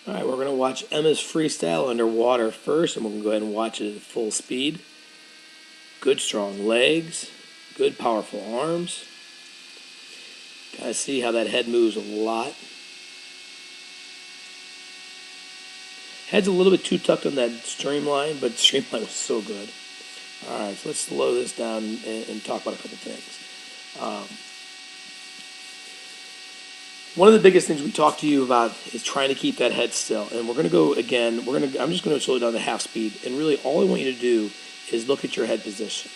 All right, we're going to watch Emma's freestyle underwater first, and we're going to go ahead and watch it at full speed. Good strong legs, good powerful arms. Kind of see how that head moves a lot. Head's a little bit too tucked on that streamline, but streamline was so good. All right, so let's slow this down and talk about a couple things. One of the biggest things we talked to you about is trying to keep that head still. And we're going to go again. I'm just going to slow it down to half speed. And really, all I want you to do is look at your head position.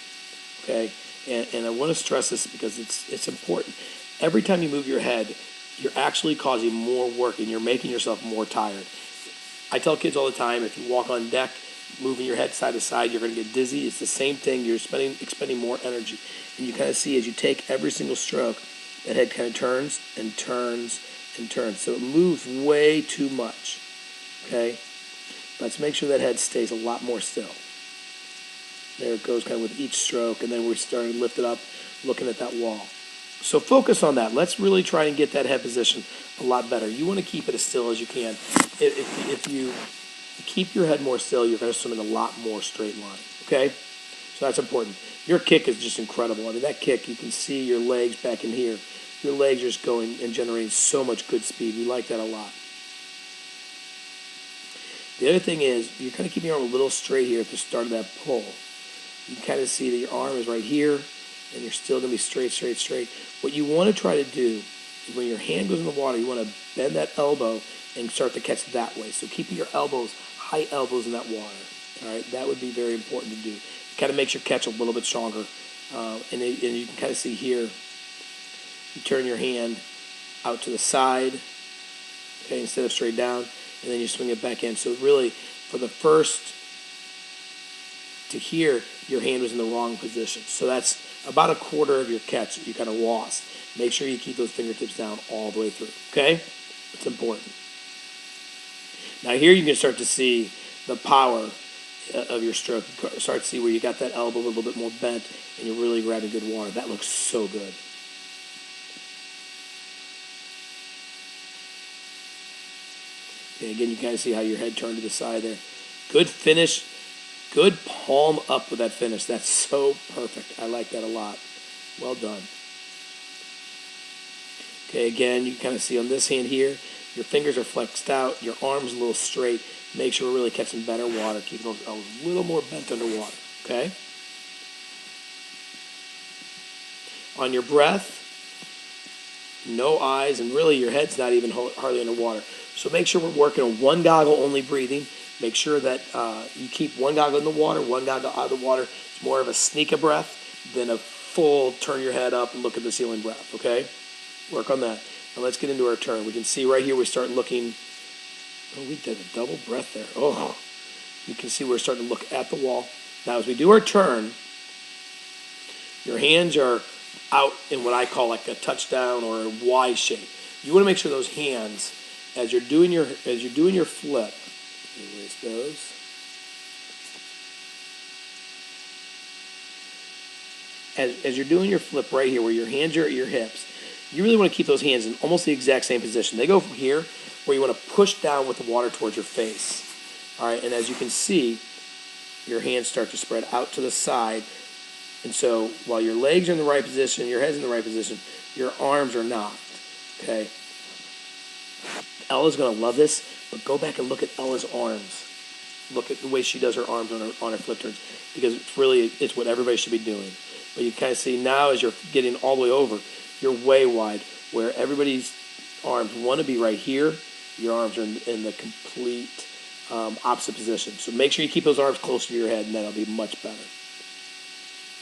Okay? And I want to stress this because it's important. Every time you move your head, you're actually causing more work and you're making yourself more tired. I tell kids all the time, if you walk on deck, moving your head side to side, you're going to get dizzy. It's the same thing. You're expending more energy. And you kind of see as you take every single stroke, that head kind of turns and turns and turns. So it moves way too much. Okay? Let's make sure that head stays a lot more still. There it goes kind of with each stroke, and then we're starting to lift it up, looking at that wall. So focus on that. Let's really try and get that head position a lot better. You want to keep it as still as you can. If you keep your head more still, you're going to swim in a lot more straight line. Okay? So that's important. Your kick is just incredible. I mean, that kick, you can see your legs back in here. Your legs are just going and generating so much good speed. We like that a lot. The other thing is, you're kind of keeping your arm a little straight here at the start of that pull. You can kind of see that your arm is right here, and you're still going to be straight, straight, straight. What you want to try to do is when your hand goes in the water, you want to bend that elbow and start to catch that way. So keeping your elbows, high elbows in that water. All right, that would be very important to do. It kind of makes your catch a little bit stronger. And you can kind of see here, you turn your hand out to the side, okay, instead of straight down, and then you swing it back in. So really, for the first to here, your hand was in the wrong position. So that's about a quarter of your catch that you kind of lost. Make sure you keep those fingertips down all the way through, okay? It's important. Now here you can start to see the power of your stroke. You start to see where you got that elbow a little bit more bent and you're really grabbing good water. That looks so good. Okay, again, you kind of see how your head turned to the side there. Good finish. Good palm up with that finish. That's so perfect. I like that a lot. Well done. Okay, again, you can kind of see on this hand here, your fingers are flexed out, your arm's a little straight. Make sure we're really catching better water. Keep them a little more bent underwater, okay? On your breath, no eyes, and really your head's not even hardly underwater. So make sure we're working on one goggle only breathing. Make sure that you keep one goggle in the water, one goggle out of the water. It's more of a sneak a breath than a full turn your head up and look at the ceiling breath, okay? Work on that. Now let's get into our turn. We can see right here we start looking. Oh, we did a double breath there. Oh, you can see we're starting to look at the wall. Now as we do our turn, your hands are out in what I call like a touchdown or a Y shape. You want to make sure those hands, as you're doing your flip, erase those. As you're doing your flip right here, where your hands are at your hips, you really want to keep those hands in almost the exact same position. They go from here, where you want to push down with the water towards your face. All right, and as you can see, your hands start to spread out to the side. And so while your legs are in the right position, your head's in the right position, your arms are not. Okay? Ella's going to love this, but go back and look at Ella's arms. Look at the way she does her arms on her flip turns, because it's what everybody should be doing. But you kind of see now as you're getting all the way over, you're way wide, where everybody's arms want to be right here. Your arms are in the complete opposite position. So make sure you keep those arms close to your head, and that'll be much better.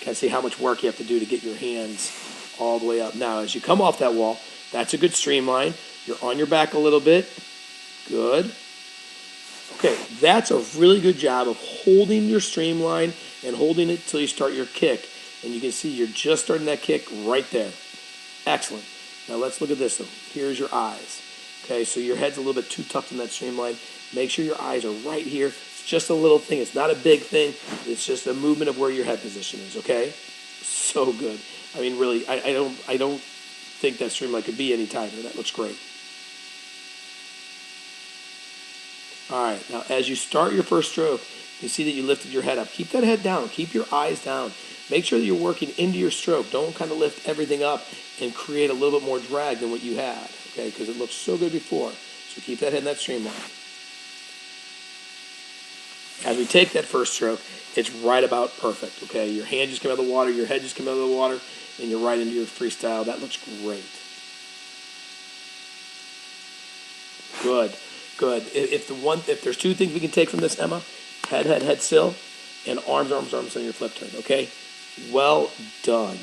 Kind of see how much work you have to do to get your hands all the way up. Now, as you come off that wall, that's a good streamline. You're on your back a little bit. Good. Okay, that's a really good job of holding your streamline and holding it till you start your kick. And you can see you're just starting that kick right there. Excellent. Now let's look at this though. Here's your eyes. Okay, so your head's a little bit too tucked in that streamline. Make sure your eyes are right here. It's just a little thing. It's not a big thing. It's just a movement of where your head position is, okay? So good. I mean, really, I don't think that streamline could be any tighter. That looks great. All right, now as you start your first stroke, you see that you lifted your head up. Keep that head down. Keep your eyes down. Make sure that you're working into your stroke. Don't kind of lift everything up and create a little bit more drag than what you had, okay, because it looked so good before. So keep that head in that streamline. As we take that first stroke, it's right about perfect, okay? Your hand just came out of the water, your head just came out of the water, and you're right into your freestyle. That looks great. Good, good. If there's two things we can take from this, Emma, head still, and arms on your flip turn, okay? Well done.